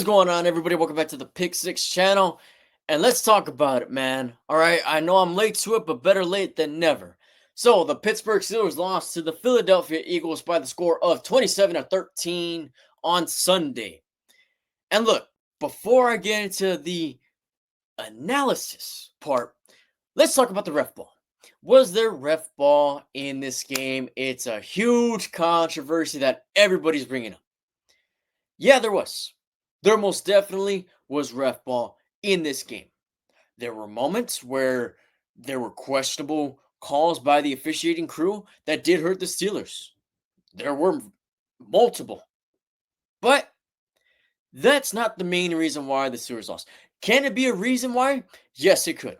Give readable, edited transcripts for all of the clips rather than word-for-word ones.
What's going on, everybody? Welcome back to the Pick Six channel, and let's talk about it, man. All right, I know I'm late to it, but better late than never. So the Pittsburgh Steelers lost to the Philadelphia Eagles by the score of 27-13 on Sunday. And look, before I get into the analysis part, let's talk about the ref ball. Was there ref ball in this game? It's a huge controversy that everybody's bringing up. Yeah, there was. There most definitely was ref ball in this game. There were moments where there were questionable calls by the officiating crew that did hurt the Steelers. There were multiple. But that's not the main reason why the Steelers lost. Can it be a reason why? Yes, it could.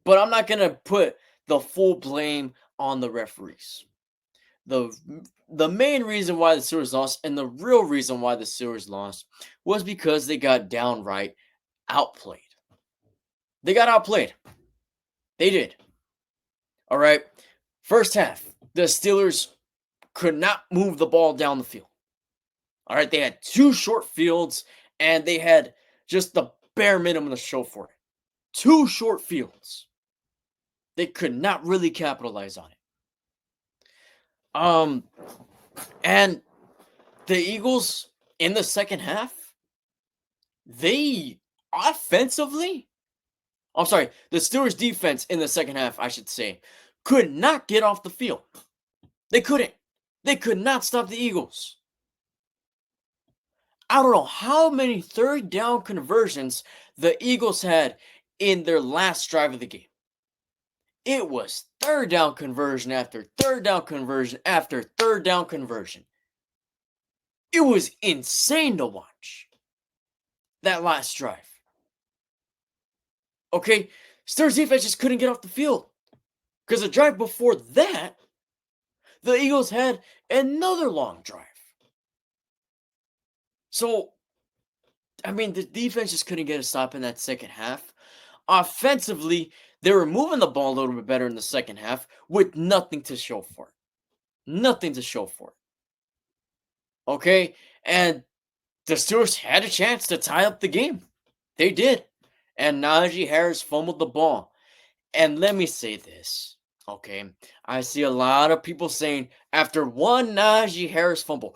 But I'm not going to put the full blame on the referees. The the main reason why the Steelers lost, and the real reason why the Steelers lost, was because they got downright outplayed. They got outplayed. They did. All right. First half, the Steelers could not move the ball down the field. All right. They had two short fields, and they had just the bare minimum to show for it. Two short fields. They could not really capitalize on it. And the Eagles in the second half, they offensively, I'm sorry, the Steelers defense in the second half, I should say, could not get off the field. They couldn't. They could not stop the Eagles. I don't know how many third down conversions the Eagles had in their last drive of the game. It was third down conversion after third down conversion after third down conversion. It was insane to watch that last drive. Okay, Steelers defense just couldn't get off the field. Because the drive before that, the Eagles had another long drive. So, I mean, the defense just couldn't get a stop in that second half. Offensively, they were moving the ball a little bit better in the second half with nothing to show for it. Nothing to show for it. Okay, and the Steelers had a chance to tie up the game. They did. And Najee Harris fumbled the ball. And let me say this, okay? I see a lot of people saying after one Najee Harris fumble,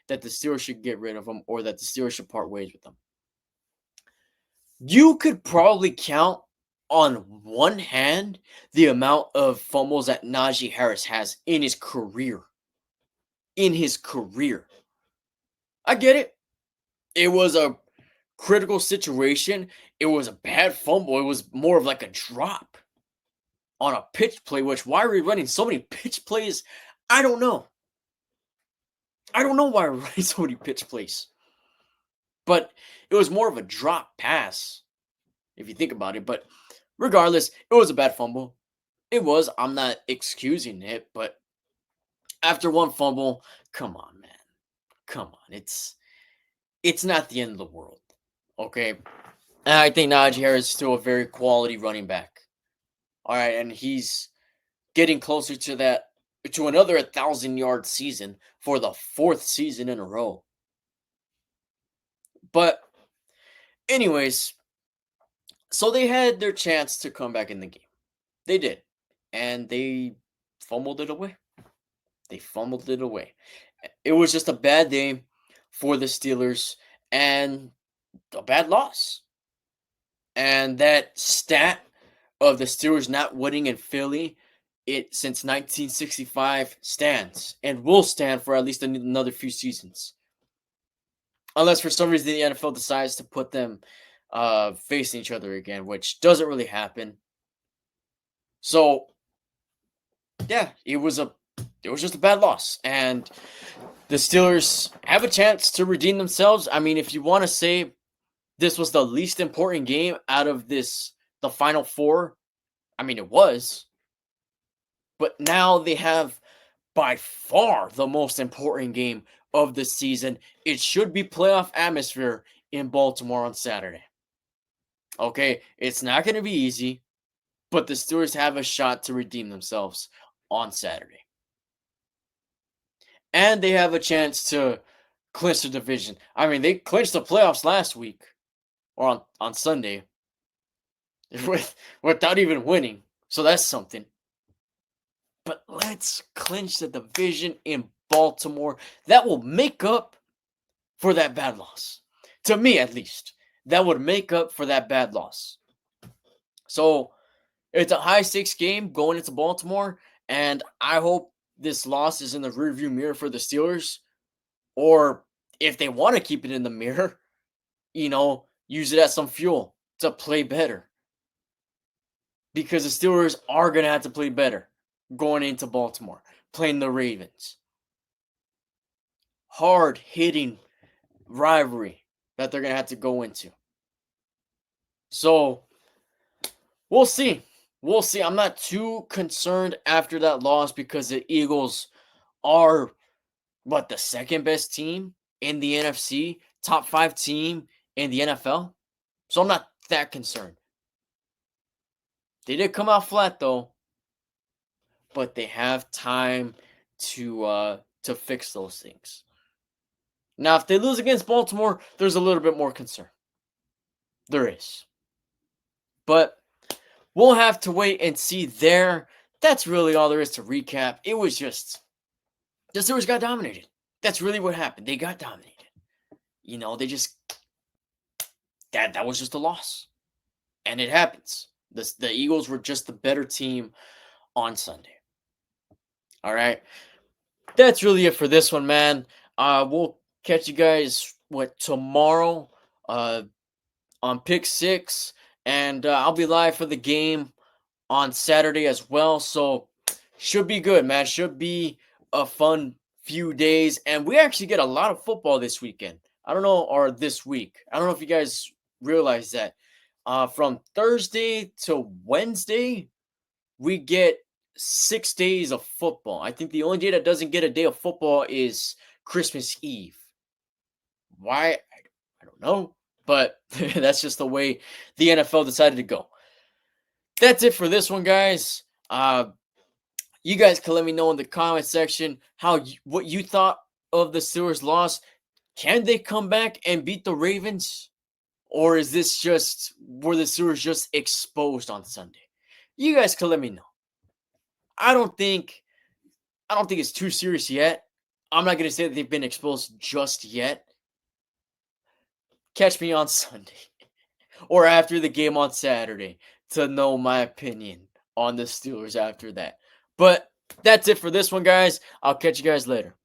that the Steelers should get rid of him or that the Steelers should part ways with him. You could probably count on one hand the amount of fumbles that Najee Harris has in his career. In his career. I get it. It was a critical situation. It was a bad fumble. It was more of like a drop on a pitch play, which why are we running so many pitch plays? I don't know. I don't know why we're running so many pitch plays. But it was more of a drop pass, if you think about it. But regardless, it was a bad fumble. It was. I'm not excusing it, but after one fumble, come on, man. Come on. It's not the end of the world. Okay. And I think Najee Harris is still a very quality running back. All right, and he's getting closer to another 1,000-yard season for the fourth season in a row. But anyways, so they had their chance to come back in the game. They did. And they fumbled it away. They fumbled it away. It was just a bad day for the Steelers and a bad loss. And that stat of the Steelers not winning in Philly since 1965 stands and will stand for at least another few seasons. Unless for some reason the NFL decides to put them facing each other again, which doesn't really happen. So yeah, it was just a bad loss. And the Steelers have a chance to redeem themselves. I mean, if you want to say this was the least important game out of the Final Four, I mean, it was. But now they have by far the most important game of the season. It should be playoff atmosphere in Baltimore on Saturday. Okay, it's not going to be easy, but the Steelers have a shot to redeem themselves on Saturday. and they have a chance to clinch the division. I mean, they clinched the playoffs last week or on Sunday without even winning. So that's something. But let's clinch the division in Baltimore. That will make up for that bad loss. To me, at least, that would make up for that bad loss. So it's a high stakes game going into Baltimore, and I hope this loss is in the rearview mirror for the Steelers. Or if they want to keep it in the mirror, use it as some fuel to play better. Because the Steelers are going to have to play better going into Baltimore, playing the Ravens. Hard hitting rivalry that they're going to have to go into. So we'll see. We'll see. I'm not too concerned after that loss because the Eagles are the second best team in the NFC, top 5 team in the NFL. So I'm not that concerned. They did come out flat though, but they have time to fix those things. Now, if they lose against Baltimore, there's a little bit more concern. There is. But we'll have to wait and see there. That's really all there is to recap. It was just the Steelers got dominated. That's really what happened. They got dominated. They just that was just a loss. And it happens. The Eagles were just the better team on Sunday. All right. That's really it for this one, man. We'll catch you guys tomorrow on Pick 6, and I'll be live for the game on Saturday as well. So should be good, man. Should be a fun few days, and we actually get a lot of football this weekend. I don't know, or this week. I don't know if you guys realize that. From Thursday to Wednesday, we get 6 days of football. I think the only day that doesn't get a day of football is Christmas Eve. Why? I don't know, but that's just the way the NFL decided to go. That's it for this one, guys. You guys can let me know in the comment section what you thought of the Steelers' loss. Can they come back and beat the Ravens? Or is this just were the Steelers just exposed on Sunday? You guys can let me know. I don't think it's too serious yet. I'm not gonna say that they've been exposed just yet. Catch me on Sunday or after the game on Saturday to know my opinion on the Steelers after that. But that's it for this one, guys. I'll catch you guys later.